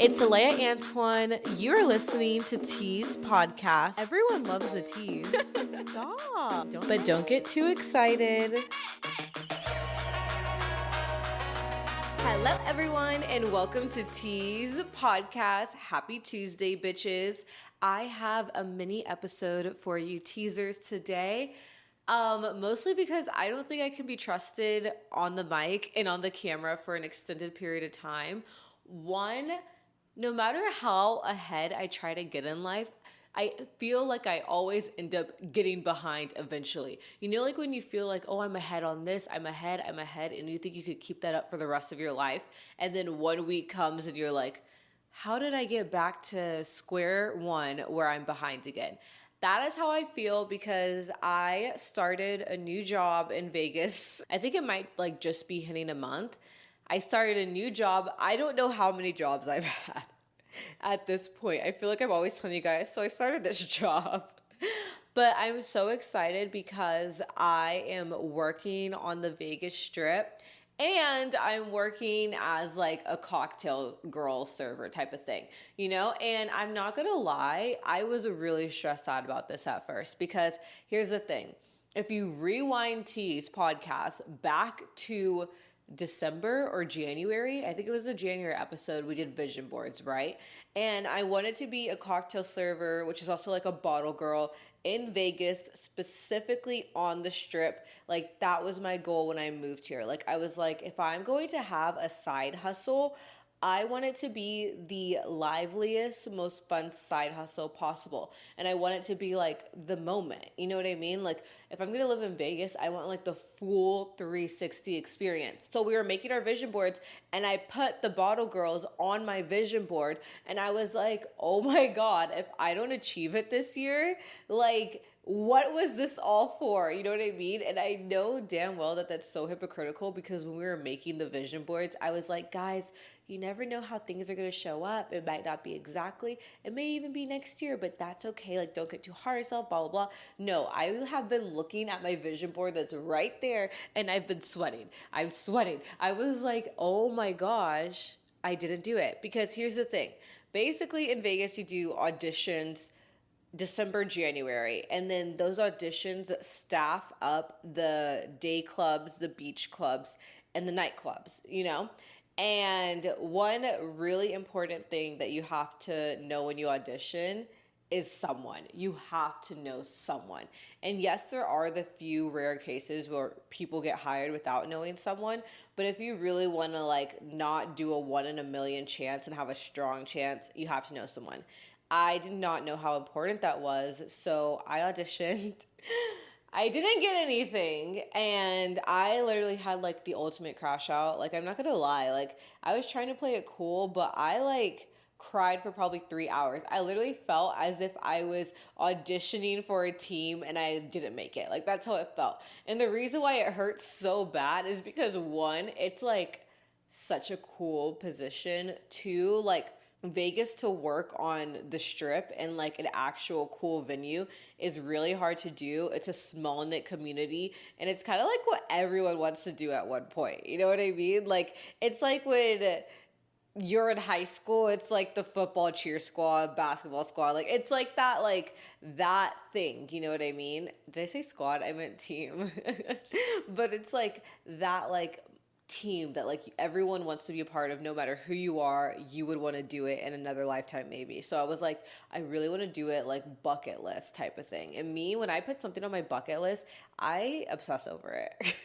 It's Alea Antoine. You're listening to Tease podcast. Everyone loves a tease. Stop. Don't get too excited. Hello, everyone, and welcome to Tease podcast. Happy Tuesday, bitches. I have a mini episode for you teasers today. Mostly because I don't think I can be trusted on the mic and on the camera for an extended period of time. One, no matter how ahead I try to get in life, I feel like I always end up getting behind eventually. You know, like when you feel like, oh, I'm ahead on this, I'm ahead, and you think you could keep that up for the rest of your life. And then 1 week comes and you're like, how did I get back to square one where I'm behind again? That is how I feel because I started a new job in Vegas. I think it might just be hitting a month. I started a new job. I don't know how many jobs I've had at this point. I feel like I'm always telling you guys, so I started this job. But I'm so excited because I am working on the Vegas Strip and I'm working as like a cocktail girl server type of thing, you know? And I'm not gonna lie, I was really stressed out about this at first because here's the thing. If you rewind T's podcast back to December or January, I think it was the January episode, we did vision boards, right? And I wanted to be a cocktail server, which is also like a bottle girl in Vegas, specifically on the Strip. Like that was my goal when I moved here. Like I was like, if I'm going to have a side hustle, I want it to be the liveliest, most fun side hustle possible. And I want it to be like the moment. You know what I mean? Like if I'm going to live in Vegas, I want like the full 360 experience. So we were making our vision boards and I put the bottle girls on my vision board and I was like, oh my God, if I don't achieve it this year, like what was this all for? You know what I mean? And I know damn well that that's so hypocritical because when we were making the vision boards, I was like, guys, you never know how things are going to show up. It might not be exactly. It may even be next year, but that's okay. Like, don't get too hard on yourself, blah, blah, blah. No, I have been looking at my vision board that's right there and I've been sweating. I'm sweating. I was like, oh my gosh, I didn't do it. Because here's the thing. Basically, in Vegas, you do auditions December, January, and then those auditions staff up the day clubs, the beach clubs, and the nightclubs, you know? And one really important thing that you have to know when you audition is someone. You have to know someone. And yes, there are the few rare cases where people get hired without knowing someone, but if you really want to like not do a 1 in a million chance and have a strong chance, you have to know someone. I did not know how important that was, so I auditioned. I didn't get anything, and I literally had like the ultimate crash out. Like, I'm not gonna lie, like, I was trying to play it cool, but I like cried for probably 3 hours. I literally felt as if I was auditioning for a team and I didn't make it. Like, that's how it felt. And the reason why it hurts so bad is because one, it's like such a cool position. Two, like, Vegas to work on the Strip and like an actual cool venue is really hard to do. It's a small knit community and it's kind of like what everyone wants to do at one point. You know what I mean? Like it's like when you're in high school, it's like the football cheer squad, basketball squad. Like it's like that thing, you know what I mean? Did I say squad? I meant team. But it's like that like team that like everyone wants to be a part of. No matter who you are, you would want to do it in another lifetime maybe. So I was like, I really want to do it like bucket list type of thing. And me, when I put something on my bucket list, I obsess over it.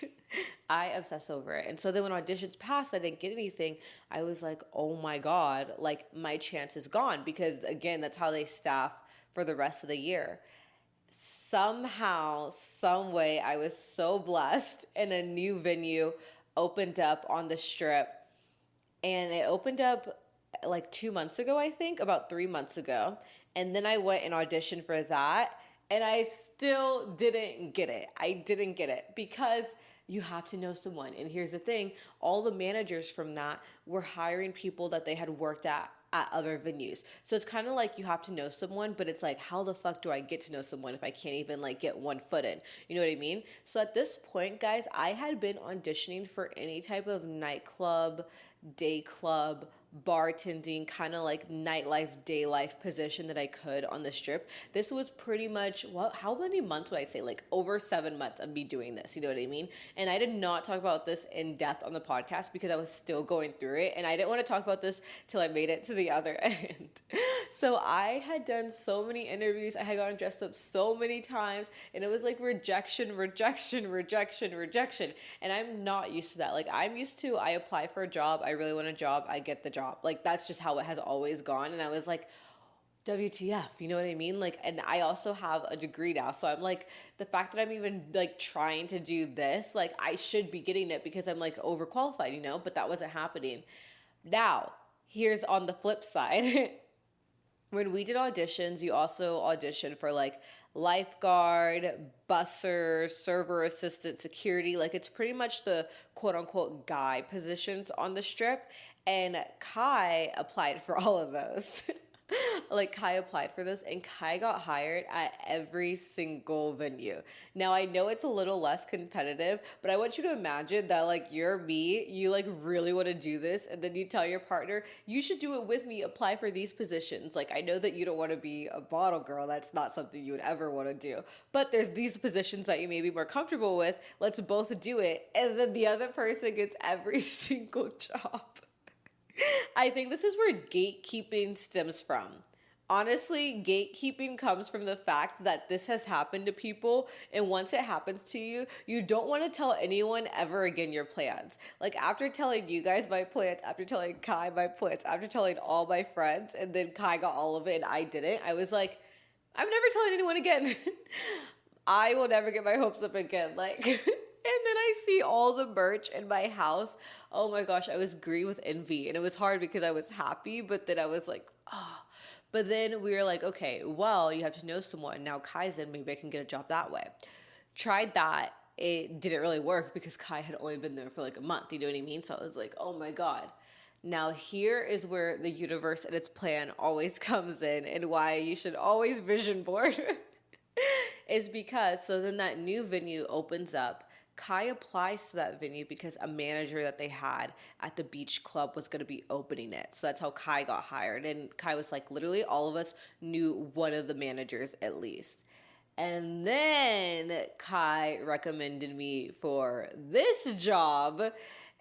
I obsess over it. And so then when auditions passed, I didn't get anything. I was like, oh my God, like my chance is gone because again, that's how they staff for the rest of the year. Somehow, some way, I was so blessed and a new venue opened up on the Strip. And it opened up like 2 months ago, I think, about 3 months ago. And then I went and auditioned for that. And I still didn't get it. I didn't get it because you have to know someone. And here's the thing, all the managers from that were hiring people that they had worked at other venues. So it's kind of like you have to know someone, but it's like, how the fuck do I get to know someone if I can't even like get one foot in? You know what I mean? So at this point, guys, I had been auditioning for any type of nightclub, day club, bartending, kind of like nightlife, day life position that I could on the strip. This was pretty much, well, how many months would I say? Like over 7 months of me doing this. You know what I mean? And I did not talk about this in depth on the podcast because I was still going through it. And I didn't want to talk about this till I made it to the other end. So I had done so many interviews. I had gotten dressed up so many times. And it was like rejection, rejection, rejection, rejection. And I'm not used to that. Like I'm used to, I apply for a job. I really want a job. I get the job. Like that's just how it has always gone. And I was like, WTF, you know what I mean? Like, and I also have a degree now. So I'm like, the fact that I'm even like trying to do this, like I should be getting it because I'm like overqualified, you know, but that wasn't happening. Now, here's on the flip side. When we did auditions, you also audition for like lifeguard, busser, server assistant, security. Like it's pretty much the quote unquote guy positions on the strip. And Kai applied for all of those. Like Kai applied for this and Kai got hired at every single venue. Now I know it's a little less competitive, but I want you to imagine that like you're me, you like really want to do this and then you tell your partner, you should do it with me, apply for these positions. Like I know that you don't want to be a bottle girl. That's not something you would ever want to do. But there's these positions that you may be more comfortable with. Let's both do it. And then the other person gets every single job. I think this is where gatekeeping stems from. Honestly, gatekeeping comes from the fact that this has happened to people, and once it happens to you, you don't want to tell anyone ever again your plans. Like after telling you guys my plans, after telling Kai my plans, after telling all my friends, and then Kai got all of it and I didn't, I was like, I'm never telling anyone again. I will never get my hopes up again. Like, and then I see all the merch in my house. Oh my gosh, I was green with envy. And it was hard because I was happy, but then I was like, oh. But then we were like, okay, well, you have to know someone. Now Kai's in, maybe I can get a job that way. Tried that. It didn't really work because Kai had only been there for like a month. You know what I mean? So I was like, oh my God. Now here is where the universe and its plan always comes in and why you should always vision board. Is because so then that new venue opens up. Kai applies to that venue because a manager that they had at the beach club was going to be opening it. So that's how Kai got hired. And Kai was like, literally all of us knew one of the managers at least. And then Kai recommended me for this job.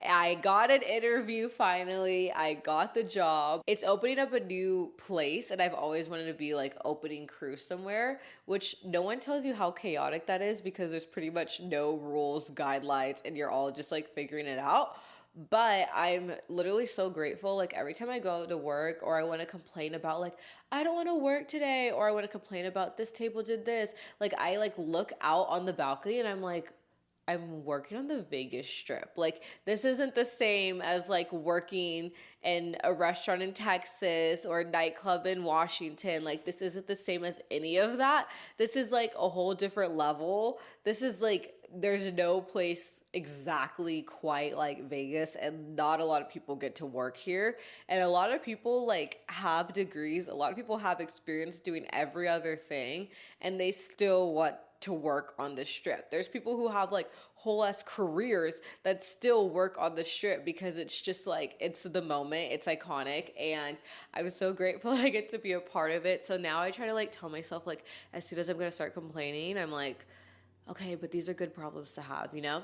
I got an interview finally. I got the job. It's opening up a new place, and I've always wanted to be like opening crew somewhere, which no one tells you how chaotic that is because there's pretty much no rules, guidelines, and you're all just like figuring it out. But I'm literally so grateful. Like every time I go to work or I want to complain about like, I don't want to work today, or I want to complain about this table did this. Like I like look out on the balcony and I'm like, I'm working on the Vegas Strip. Like this isn't the same as like working in a restaurant in Texas or a nightclub in Washington. Like this isn't the same as any of that. This is like a whole different level. This is like there's no place exactly quite like Vegas, and not a lot of people get to work here. And a lot of people like have degrees. A lot of people have experience doing every other thing, and they still want to work on the strip. There's people who have like whole ass careers that still work on the strip because it's just like it's the moment, it's iconic, and I'm so grateful I get to be a part of it. So now I try to like tell myself like as soon as I'm gonna start complaining, I'm like, okay, but these are good problems to have, you know?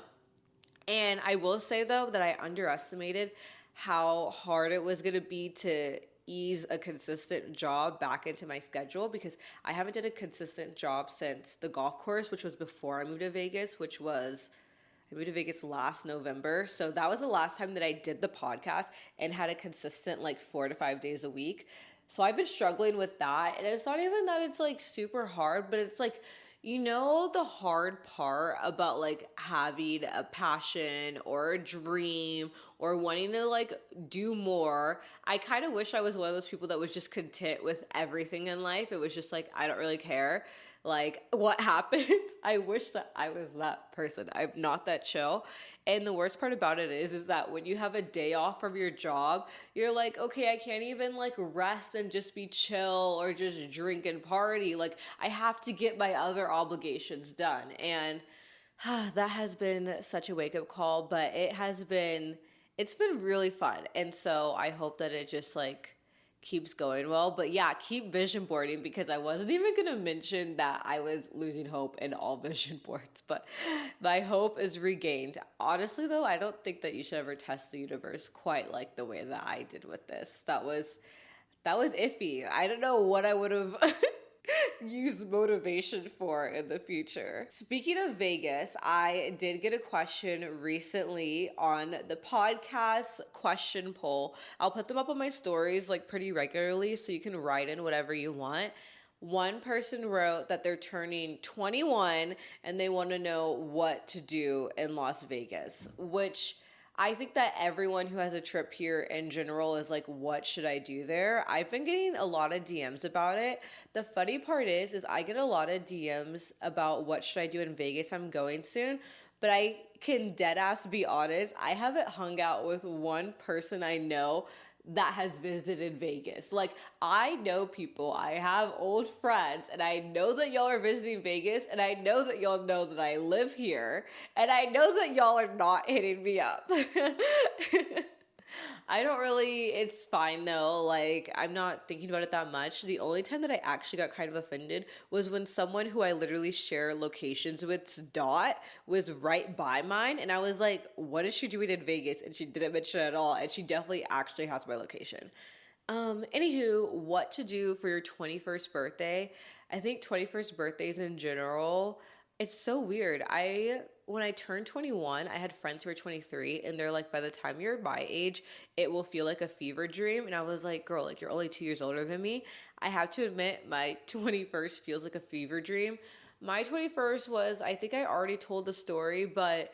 And I will say though that I underestimated how hard it was gonna be to ease a consistent job back into my schedule because I haven't done a consistent job since the golf course, which was before I moved to Vegas, I moved to Vegas last November. So that was the last time that I did the podcast and had a consistent like 4 to 5 days a week. So I've been struggling with that. And it's not even that it's like super hard, but it's like, you know, the hard part about like having a passion or a dream or wanting to like do more. I kind of wish I was one of those people that was just content with everything in life. It was just like, I don't really care. Like what happened. I wish that I was that person. I'm not that chill. And the worst part about it is that when you have a day off from your job, you're like, okay, I can't even like rest and just be chill or just drink and party. Like I have to get my other obligations done. And that has been such a wake up call, but it's been really fun. And so I hope that it just like keeps going well. But yeah, keep vision boarding because I wasn't even going to mention that I was losing hope in all vision boards, but my hope is regained. Honestly, though, I don't think that you should ever test the universe quite like the way that I did with this. That was iffy. I don't know what I would have use motivation for in the future. Speaking of Vegas, I did get a question recently on the podcast question poll. I'll put them up on my stories like pretty regularly so you can write in whatever you want. One person wrote that they're turning 21 and they want to know what to do in Las Vegas, which I think that everyone who has a trip here in general is like, what should I do there? I've been getting a lot of DMs about it. The funny part is I get a lot of DMs about what should I do in Vegas. I'm going soon, but I can dead ass be honest. I haven't hung out with one person I know that has visited Vegas. Like, I know people, I have old friends, and I know that y'all are visiting Vegas, and I know that y'all know that I live here, and I know that y'all are not hitting me up. I don't really, it's fine though. Like, I'm not thinking about it that much. The only time that I actually got kind of offended was when someone who I literally share locations with's dot was right by mine. And I was like, what is she doing in Vegas? And she didn't mention it at all. And she definitely actually has my location. Anywho, what to do for your 21st birthday? I think 21st birthdays in general, it's so weird. When I turned 21, I had friends who were 23 and they're like, by the time you're my age, it will feel like a fever dream. And I was like, girl, like you're only 2 years older than me. I have to admit my 21st feels like a fever dream. My 21st was, I think I already told the story, but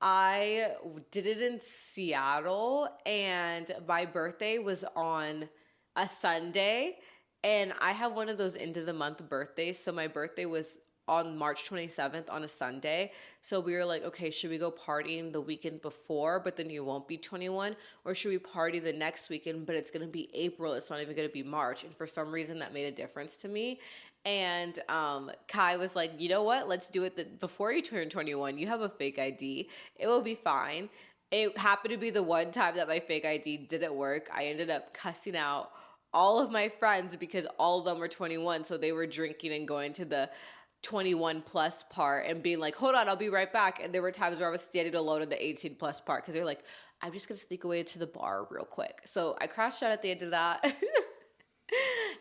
I did it in Seattle and my birthday was on a Sunday and I have one of those end of the month birthdays. So my birthday was on March 27th on a Sunday. So we were like, okay, should we go partying the weekend before, but then you won't be 21? Or should we party the next weekend, but it's going to be April. It's not even going to be March. And for some reason that made a difference to me. And Kai was like, you know what? Let's do it before you turn 21. You have a fake ID. It will be fine. It happened to be the one time that my fake ID didn't work. I ended up cussing out all of my friends because all of them were 21. So they were drinking and going to the 21 plus part and being like, hold on, I'll be right back. And there were times where I was standing alone in the 18 plus part because they're like, I'm just going to sneak away to the bar real quick. So I crashed out at the end of that.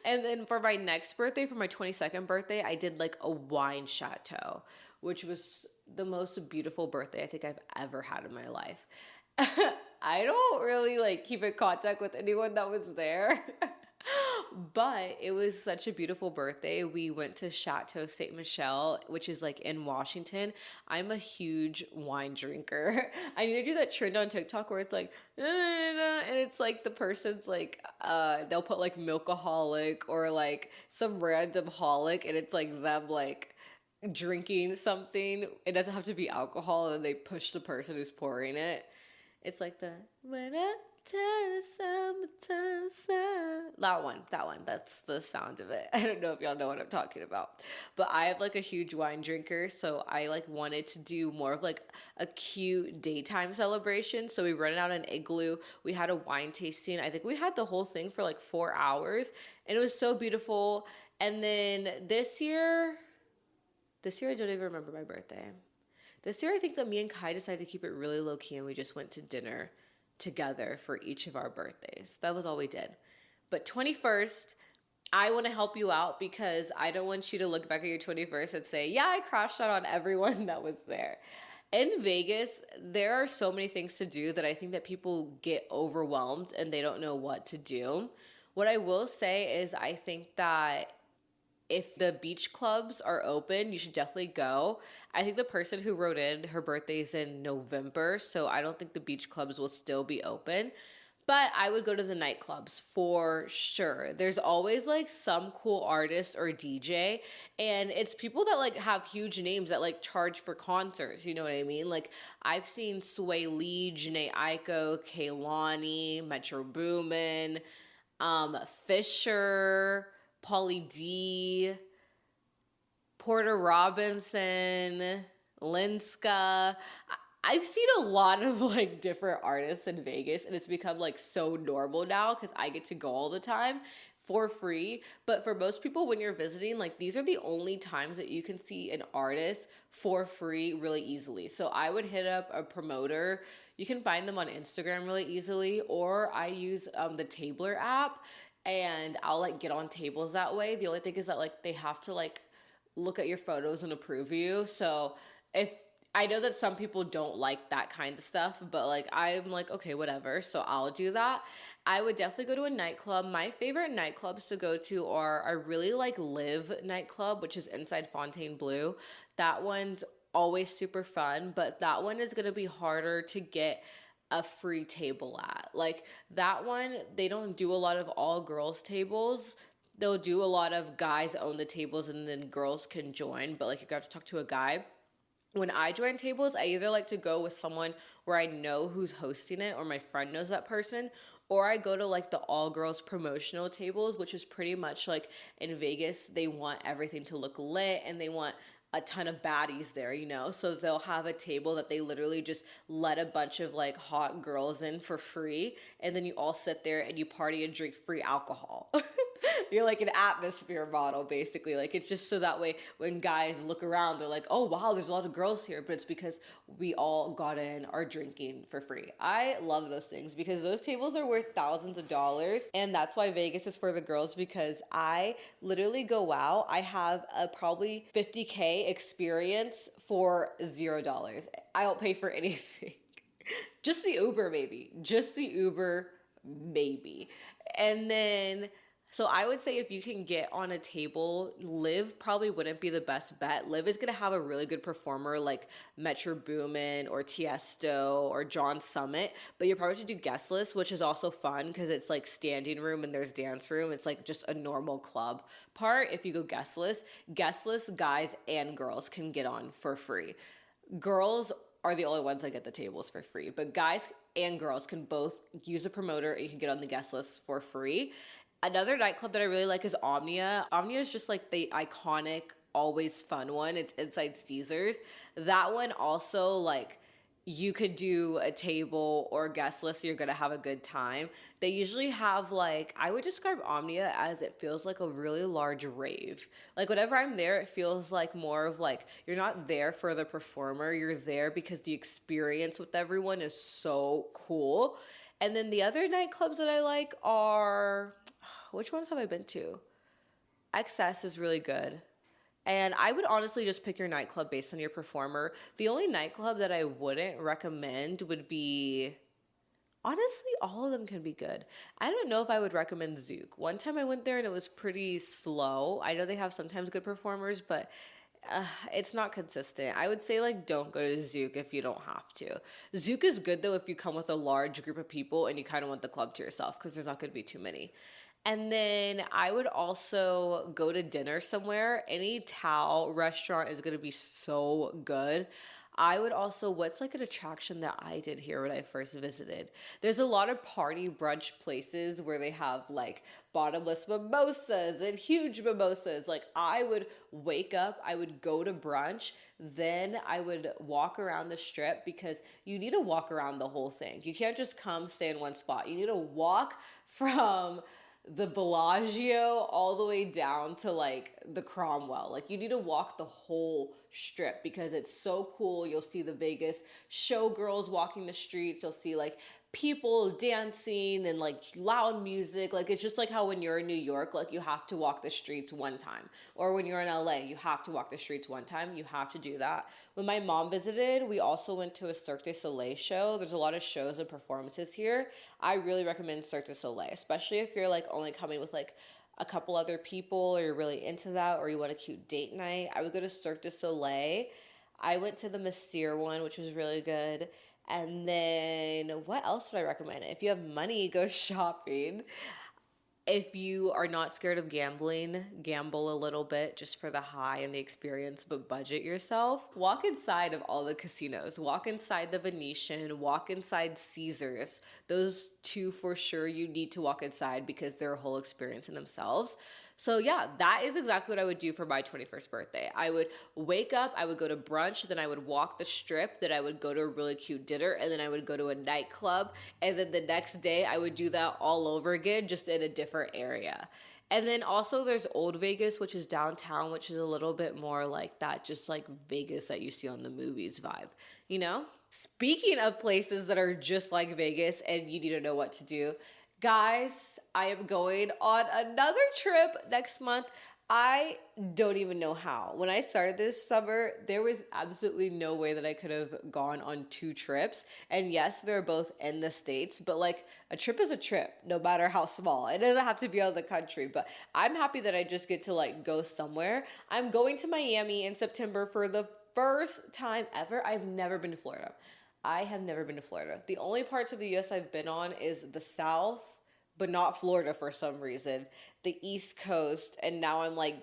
And then for my next birthday, for my 22nd birthday, I did like a wine chateau, which was the most beautiful birthday I think I've ever had in my life. I don't really like keep in contact with anyone that was there. But it was such a beautiful birthday. We went to Chateau Ste. Michelle, which is like in Washington. I'm a huge wine drinker. I need to do that trend on TikTok where it's like, "Na, na, na, na," and it's like the person's like, they'll put like milkaholic or like some random holic, and it's like them like drinking something. It doesn't have to be alcohol, and then they push the person who's pouring it. It's like the when I turn the summertime sun. That one. That's the sound of it. I don't know if y'all know what I'm talking about. But I have like a huge wine drinker, so I like wanted to do more of like a cute daytime celebration. So we rented out an igloo. We had a wine tasting. I think we had the whole thing for like 4 hours, and it was so beautiful. And then this year I don't even remember my birthday. This year, I think that me and Kai decided to keep it really low key and we just went to dinner together for each of our birthdays. That was all we did. But 21st, I want to help you out because I don't want you to look back at your 21st and say, yeah, I crashed out on everyone that was there. In Vegas, there are so many things to do that I think that people get overwhelmed and they don't know what to do. What I will say is I think that if the beach clubs are open, you should definitely go. I think the person who wrote in, her birthday's in November, so I don't think the beach clubs will still be open. But I would go to the nightclubs for sure. There's always like some cool artist or DJ, and it's people that like have huge names that like charge for concerts. You know what I mean? Like I've seen Sway Lee, Janae Aiko, Kaylani, Metro Boomin, Fisher, Pauly D, Porter Robinson, Linska. I've seen a lot of like different artists in Vegas, and it's become like so normal now because I get to go all the time for free. But for most people, when you're visiting, like these are the only times that you can see an artist for free really easily. So I would hit up a promoter. You can find them on Instagram really easily, or I use the Tabler app, and I'll like get on tables that way. The only thing is that like they have to like look at your photos and approve you. So if I know that some people don't like that kind of stuff, but like I'm like, okay, whatever. So I'll do that. I would definitely go to a nightclub. My favorite nightclubs to go to are I really like Live nightclub, which is inside Fontainebleau. That one's always super fun, but that one is gonna be harder to get a free table at. Like that one, they don't do a lot of all girls tables. They'll do a lot of guys own the tables and then girls can join, but like you have to talk to a guy. When I join tables, I either like to go with someone where I know who's hosting it or my friend knows that person, or I go to like the all girls promotional tables, which is pretty much like in Vegas, they want everything to look lit and they want a ton of baddies there, you know? So they'll have a table that they literally just let a bunch of like hot girls in for free. And then you all sit there and you party and drink free alcohol. You're like an atmosphere model, basically. Like it's just so that way when guys look around, they're like, oh wow, there's a lot of girls here. But it's because we all got in our drinking for free. I love those things because those tables are worth thousands of dollars. And that's why Vegas is for the girls, because I literally go out. I have a probably 50K experience for $0. I don't pay for anything. Just the Uber, maybe. Just the Uber, maybe. And then so I would say if you can get on a table, Live probably wouldn't be the best bet. Live is gonna have a really good performer like Metro Boomin or Tiesto or John Summit, but you're probably to do guest list, which is also fun because it's like standing room and there's dance room. It's like just a normal club part. If you go guest list guys and girls can get on for free. Girls are the only ones that get the tables for free, but guys and girls can both use a promoter and you can get on the guest list for free. Another nightclub that I really like is Omnia. Omnia is just like the iconic, always fun one. It's inside Caesars. That one also, like, you could do a table or guest list, so you're gonna have a good time. They usually have like, I would describe Omnia as it feels like a really large rave. Like whenever I'm there, it feels like more of like you're not there for the performer, you're there because the experience with everyone is so cool. And then the other nightclubs that I like are, which ones have I been to? XS is really good. And I would honestly just pick your nightclub based on your performer. The only nightclub that I wouldn't recommend would be, honestly, all of them can be good. I don't know if I would recommend Zook. One time I went there and it was pretty slow. I know they have sometimes good performers, but it's not consistent. I would say like don't go to Zook if you don't have to. Zook is good though if you come with a large group of people and you kind of want the club to yourself because there's not going to be too many. And then I would also go to dinner somewhere. Any Tao restaurant is going to be so good. I would also, what's like an attraction that I did here when I first visited? There's a lot of party brunch places where they have like bottomless mimosas and huge mimosas. Like I would wake up, I would go to brunch, then I would walk around the strip because you need to walk around the whole thing. You can't just come stay in one spot. You need to walk from the Bellagio all the way down to like the Cromwell. Like you need to walk the whole strip because it's so cool. You'll see the Vegas showgirls walking the streets. You'll see like people dancing and like loud music. Like it's just like how when you're in New York, like you have to walk the streets one time. Or when you're in LA, you have to walk the streets one time. You have to do that. When my mom visited, we also went to a Cirque du Soleil show. There's a lot of shows and performances here. I really recommend Cirque du Soleil, especially if you're like only coming with like a couple other people or you're really into that or you want a cute date night. I would go to Cirque du Soleil. I went to the Messier one, which was really good. And then what else would I recommend? If you have money, go shopping. If you are not scared of gambling, gamble a little bit just for the high and the experience, but budget yourself. Walk inside of all the casinos. Walk inside the Venetian, walk inside Caesars. Those two for sure you need to walk inside because they're a whole experience in themselves. So yeah, that is exactly what I would do for my 21st birthday. I would wake up, I would go to brunch, then I would walk the strip, then I would go to a really cute dinner, and then I would go to a nightclub, and then the next day I would do that all over again, just in a different area. And then also there's Old Vegas, which is downtown, which is a little bit more like that, just like Vegas that you see on the movies vibe, you know? Speaking of places that are just like Vegas and you need to know what to do, guys, I am going on another trip next month. I don't even know how. When I started this summer, there was absolutely no way that I could have gone on 2 trips. And yes, they're both in the States, but like a trip is a trip, no matter how small. It doesn't have to be out of the country, but I'm happy that I just get to like go somewhere. I'm going to Miami in September for the first time ever. I've never been to Florida. I have never been to Florida. The only parts of the US I've been on is the South, but not Florida for some reason, the East Coast, and now I'm like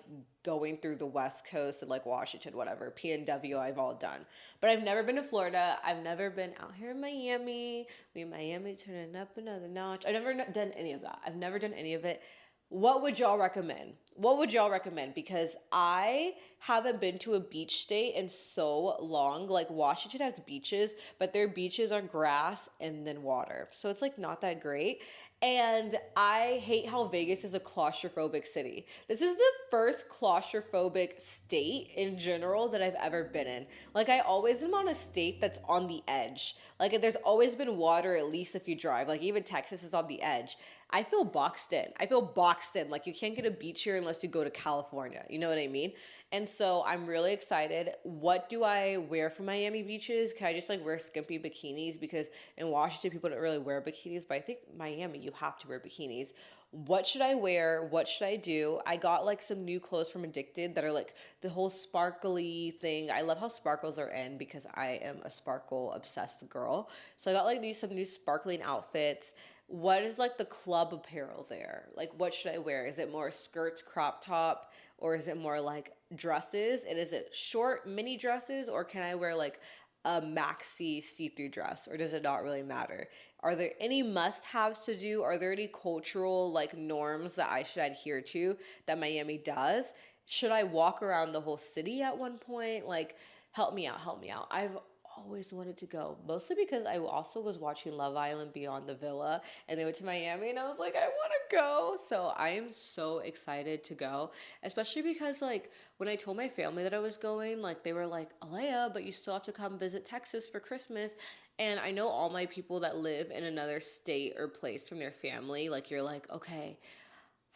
going through the West Coast and like Washington, whatever. PNW I've all done. But I've never been to Florida. I've never been out here in Miami. We in Miami turning up another notch. I've never done any of that. I've never done any of it. What would y'all recommend? What would y'all recommend? Because I haven't been to a beach state in so long. Like Washington has beaches, but their beaches are grass and then water. So it's like not that great. And I hate how Vegas is a claustrophobic city. This is the first claustrophobic state in general that I've ever been in. Like I always am on a state that's on the edge. Like there's always been water at least if you drive. Like even Texas is on the edge. I feel boxed in. I feel boxed in. Like you can't get a beach here unless you go to California. You know what I mean? And so I'm really excited. What do I wear for Miami beaches? Can I just like wear skimpy bikinis? Because in Washington, people don't really wear bikinis, but I think Miami, you have to wear bikinis. What should I wear? What should I do? I got like some new clothes from Addicted that are like the whole sparkly thing. I love how sparkles are in because I am a sparkle obsessed girl. So I got like some new sparkling outfits. What is like the club apparel there? Like what should I wear? Is it more skirts, crop top, or is it more like dresses? And is it short mini dresses, or can I wear like a maxi see-through dress, or does it not really matter? Are there any must-haves to do? Are there any cultural like norms that I should adhere to that Miami does? Should I walk around the whole city at one point? Like help me out, help me out. I've always wanted to go, mostly because I also was watching Love Island Beyond the Villa and they went to Miami and I was like, I want to go. So I am so excited to go, especially because like when I told my family that I was going, like they were like, Alea, but you still have to come visit Texas for Christmas. And I know all my people that live in another state or place from their family, like you're like, okay,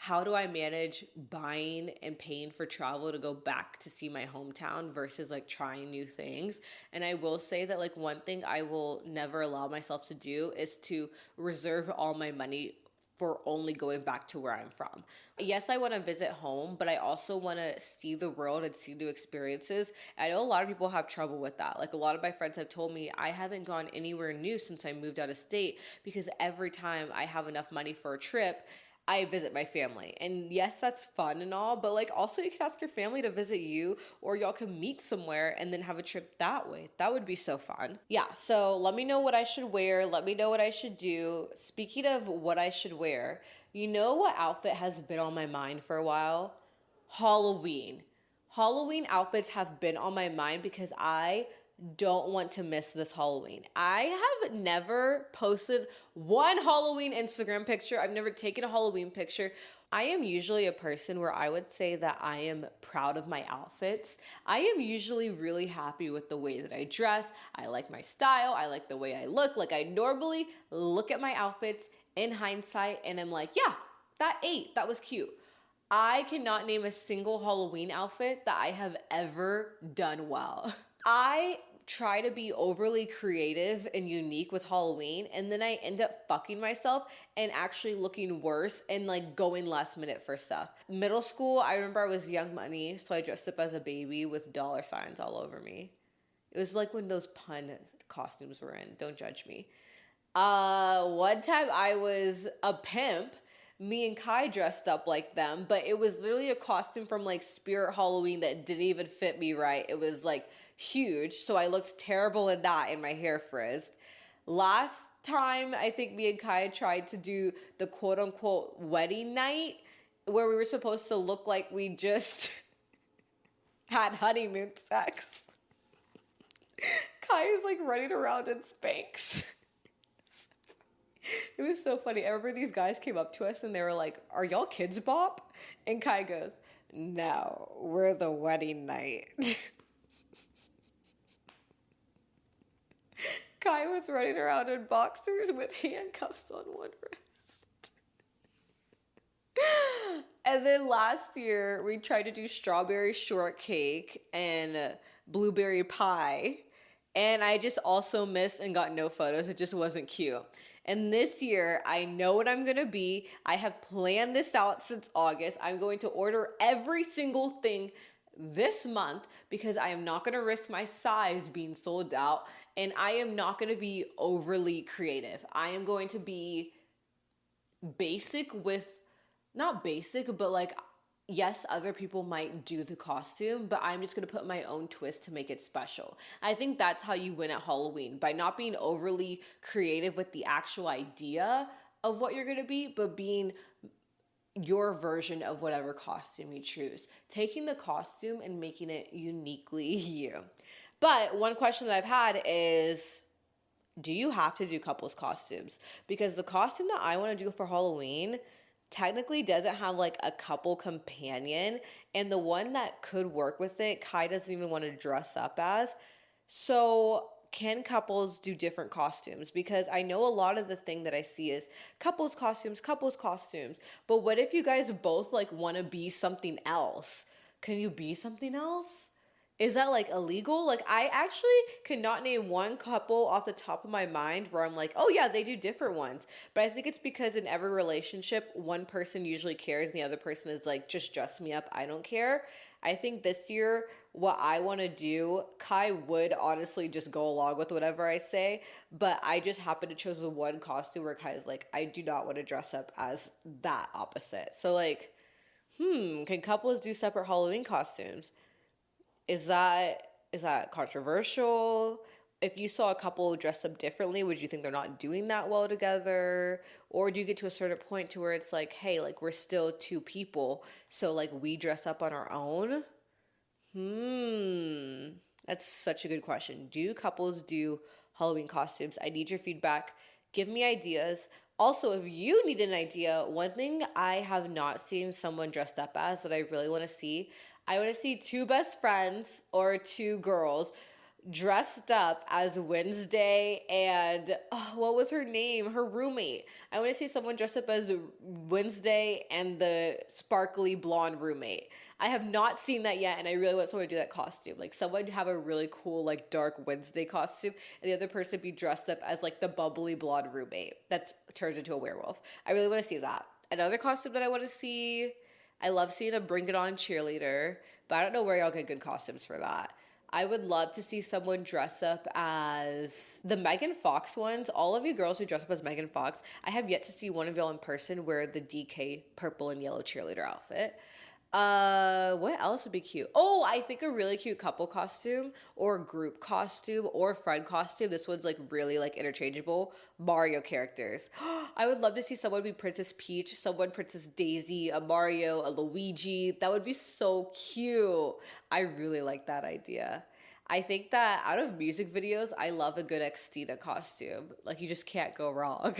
how do I manage buying and paying for travel to go back to see my hometown versus like trying new things? And I will say that like one thing I will never allow myself to do is to reserve all my money for only going back to where I'm from. Yes, I want to visit home, but I also want to see the world and see new experiences. I know a lot of people have trouble with that. Like a lot of my friends have told me I haven't gone anywhere new since I moved out of state because every time I have enough money for a trip, I visit my family. And yes, that's fun and all, but like also you can ask your family to visit you or y'all can meet somewhere and then have a trip that way. That would be so fun. Yeah, so let me know what I should wear. Let me know what I should do. Speaking of what I should wear, you know what outfit has been on my mind for a while? Halloween. Halloween outfits have been on my mind because I don't want to miss this Halloween. I have never posted one Halloween Instagram picture. I've never taken a Halloween picture. I am usually a person where I would say that I am proud of my outfits. I am usually really happy with the way that I dress. I like my style. I like the way I look. Like I normally look at my outfits in hindsight and I'm like, yeah, that ate. That was cute. I cannot name a single Halloween outfit that I have ever done well. I try to be overly creative and unique with Halloween, and then I end up fucking myself and actually looking worse and like going last minute for stuff. Middle school, I remember I was Young Money, so I dressed up as a baby with dollar signs all over me. It was like when those pun costumes were in. Don't judge me. One time I was a pimp, me and Kai dressed up like them, but it was literally a costume from like Spirit Halloween that didn't even fit me right. It was like huge, so I looked terrible in that and my hair frizzed. Last time, I think me and Kai tried to do the quote unquote wedding night where we were supposed to look like we just had honeymoon sex. Kai is like running around in Spanx. It was so funny. I remember these guys came up to us and they were like, "Are y'all Kids Bop?" And Kai goes, "No, we're the wedding night." Kai was running around in boxers with handcuffs on one wrist. And then last year, we tried to do strawberry shortcake and blueberry pie. And I just also missed and got no photos. It just wasn't cute. And this year, I know what I'm going to be. I have planned this out since August. I'm going to order every single thing this month because I am not going to risk my size being sold out. And I am not going to be overly creative. I am going to be basic with, not basic, but like, yes, other people might do the costume, but I'm just going to put my own twist to make it special. I think that's how you win at Halloween, by not being overly creative with the actual idea of what you're going to be, but being your version of whatever costume you choose. Taking the costume and making it uniquely you. But one question that I've had is, do you have to do couples costumes? Because the costume that I want to do for Halloween technically doesn't have like a couple companion, and the one that could work with it, Kai doesn't even want to dress up as. So can couples do different costumes? Because I know a lot of the thing that I see is couples costumes, but what if you guys both like want to be something else? Can you be something else? Is that like illegal? Like, I actually cannot name one couple off the top of my mind where I'm like, oh yeah, they do different ones. But I think it's because in every relationship, one person usually cares and the other person is like, just dress me up, I don't care. I think this year, what I want to do, Kai would honestly just go along with whatever I say, but I just happen to choose the one costume where Kai is like, I do not want to dress up as that opposite. So like, can couples do separate Halloween costumes? Is that controversial? If you saw a couple dressed up differently, would you think they're not doing that well together? Or do you get to a certain point to where it's like, hey, like we're still two people, so like we dress up on our own? That's such a good question. Do couples do Halloween costumes? I need your feedback. Give me ideas. Also, if you need an idea, one thing I have not seen someone dressed up as that I really want to see, I want to see two best friends or two girls dressed up as Wednesday and what was her name? Her roommate. I want to see someone dressed up as Wednesday and the sparkly blonde roommate. I have not seen that yet, and I really want someone to do that costume. Like someone have a really cool like dark Wednesday costume, and the other person be dressed up as like the bubbly blonde roommate that turns into a werewolf. I really want to see that. Another costume that I want to see, I love seeing a Bring It On cheerleader, but I don't know where y'all get good costumes for that. I would love to see someone dress up as the Megan Fox ones. All of you girls who dress up as Megan Fox, I have yet to see one of y'all in person wear the DK purple and yellow cheerleader outfit. What else would be cute? Oh, I think a really cute couple costume or group costume or friend costume. This one's like really like interchangeable. Mario characters. I would love to see someone be Princess Peach, someone Princess Daisy, a Mario, a Luigi. That would be so cute. I really like that idea. I think that out of music videos, I love a good Xtina costume. Like you just can't go wrong.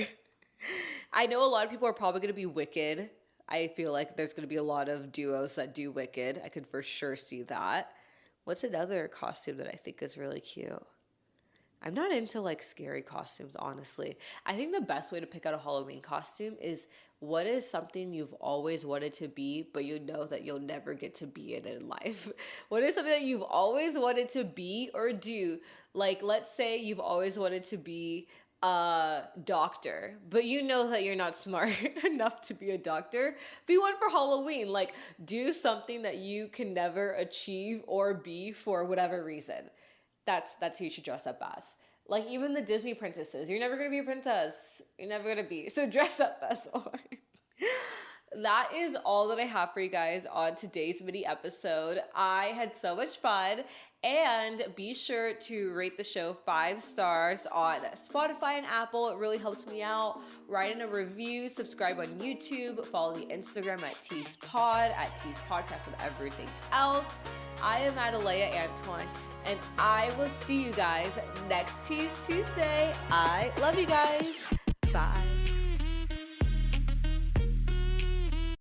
I know a lot of people are probably going to be Wicked. I feel like there's going to be a lot of duos that do Wicked. I could for sure see that. What's another costume that I think is really cute? I'm not into like scary costumes, honestly. I think the best way to pick out a Halloween costume is what is something you've always wanted to be, but you know that you'll never get to be it in life. What is something that you've always wanted to be or do? Like, let's say you've always wanted to be a doctor, but you know that you're not smart enough to be a doctor. Be one for Halloween. Like, do something that you can never achieve or be for whatever reason. That's who you should dress up as. Like even the Disney princesses, you're never gonna be a princess. You're never gonna be. So dress up as one. That is all that I have for you guys on today's mini episode. I had so much fun. And be sure to rate the show 5 stars on Spotify and Apple. It really helps me out. Write in a review, subscribe on YouTube, follow the Instagram at Tease Pod, at Tease Podcast, and everything else. I am Adalea Antoine, and I will see you guys next Tease Tuesday. I love you guys. Bye.